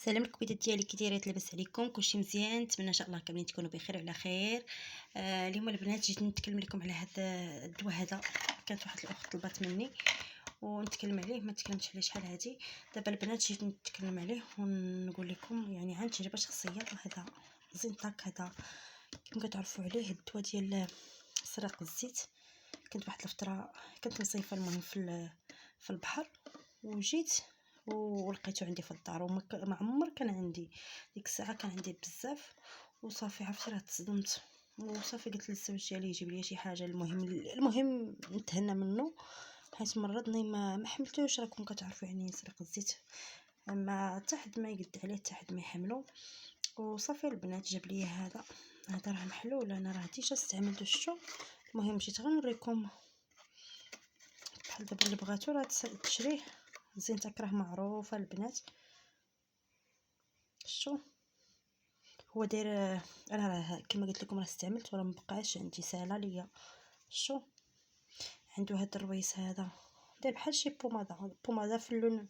سلام لكم البيضات ديالي، كي دايرين؟ لاباس عليكم؟ كلشي مزيان؟ نتمنى ان شاء الله كاملين تكونوا بخير وعلى خير. اليوم البنات جيت نتكلم لكم على هذا الدواء هذا. كانت واحد الاخت طلبات مني ونتكلم عليه، ما تكلمتش عليه شحال هادي. دابا البنات جيت نتكلم عليه ونقول لكم يعني عن تجربه شخصيه. هذا زنتاك، هذا كما كتعرفوا عليه الدواء ديال سرق الزيت. كنت واحد الفتره كنت مصيفه المهم في البحر، وجيت ولقيته عندي في الدار، وما عمر كان عندي. ديك الساعه كان عندي بزاف وصافي، عرفتي راه تصدمت وصافي. قلت للزوج ديالي يجيب لي شي حاجه. المهم نتهنى منه، حيت مرضني ما حملتوش. راكم كتعرفوا يعني يسرق الزيت، ما حتى حد ما يقد عليه، حتى حد ما يحملو. وصافي البنات جاب لي هذا راه محلول. انا راه ديجا استعملته شتو. المهم جيت غنوريكم بحال دابا اللي بغاتو راه تشريه. زينتاك راه معروفه البنات. شتو هو داير؟ انا راه كما قلت لكم راه استعملت وراه مبقاش عندي سالا ليا. شتو عنده هذا الرويس هذا داير بحال شي بوماده في اللون،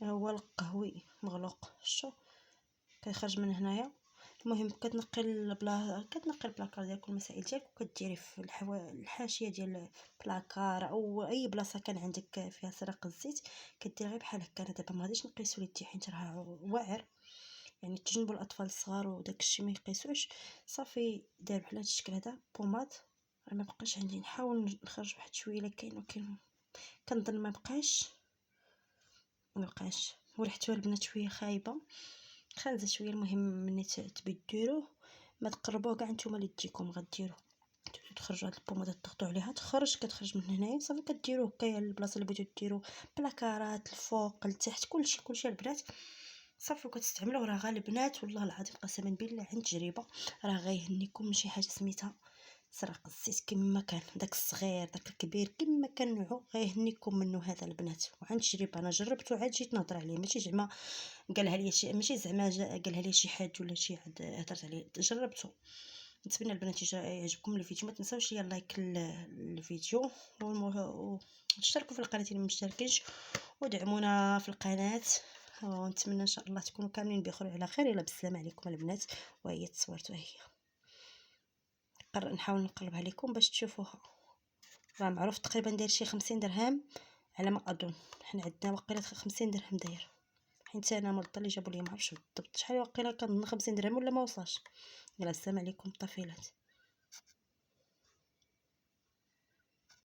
هو القهوي مغلوق. شتو كيخرج من هنايا. المهم كتنقي البلاكار ديالك والمسائل ديالك، وكديري في الحاشيه ديال البلاكار او اي بلاصه كان عندك فيها سرق الزيت، كدير غير بحال هكا. انا دابا ما غاديش نقيسو ليدي حيت راه واعر، يعني تجنبوا الاطفال الصغار وداك الشيء ما يقيسوش. صافي داير بحال هذا الشكل هذا بوماد. راه ما بقاش عندي، نحاول نخرج واحد شويه الا كاين، كنظن ما بقاش. وريحته البنات شويه خايبه، خالصه شويه. المهم ملي تبي ديروه ما تقربوه كاع نتوما اللي تجيكم غديروه. تخرجوا هاد البوماده تضغطوا عليها كتخرج من هنايا. صافي كديروه هكايا البلاصه اللي بغيتو ديروا، بلاكارات الفوق التحت كلشي البنات. صافي وكتستعملوه. راه غا البنات والله العظيم قسما بالله عن تجربه راه غيهنيكم من شي حاجه سميتها سرق الزيت. كما كان داك الصغير داك الكبير كما كان نوعو غيهنيكم منه هذا البنات. وعن تجربه انا جربته، عاد جيت نهضر عليه، ماشي زعما قالها لي شي، ماشي زعما قالها لي شي حد ولا شي حد هضرت عليه، جربته. نتمنى البنات يعجبكم الفيديو. ما تنساوش ليا لايك الفيديو واشتركوا في القناه اللي مشتركينش، ودعمونا في القناه. ونتمنى ان شاء الله تكونوا كاملين بخير على خير. يلا بالسلامه عليكم البنات. وهي تصورت وهي نحاول نقربها لكم باش تشوفوها. راه معروف تقريبا داير شي 50 درهم على ما اظن. حنا عندنا وقيله 50 درهم داير، حيت انا مرضى اللي جابوا لي ما عرفتش بالضبط شحال، وقيله كنظن 50 درهم ولا ما وصلش. يلا السلام عليكم الطفيلات.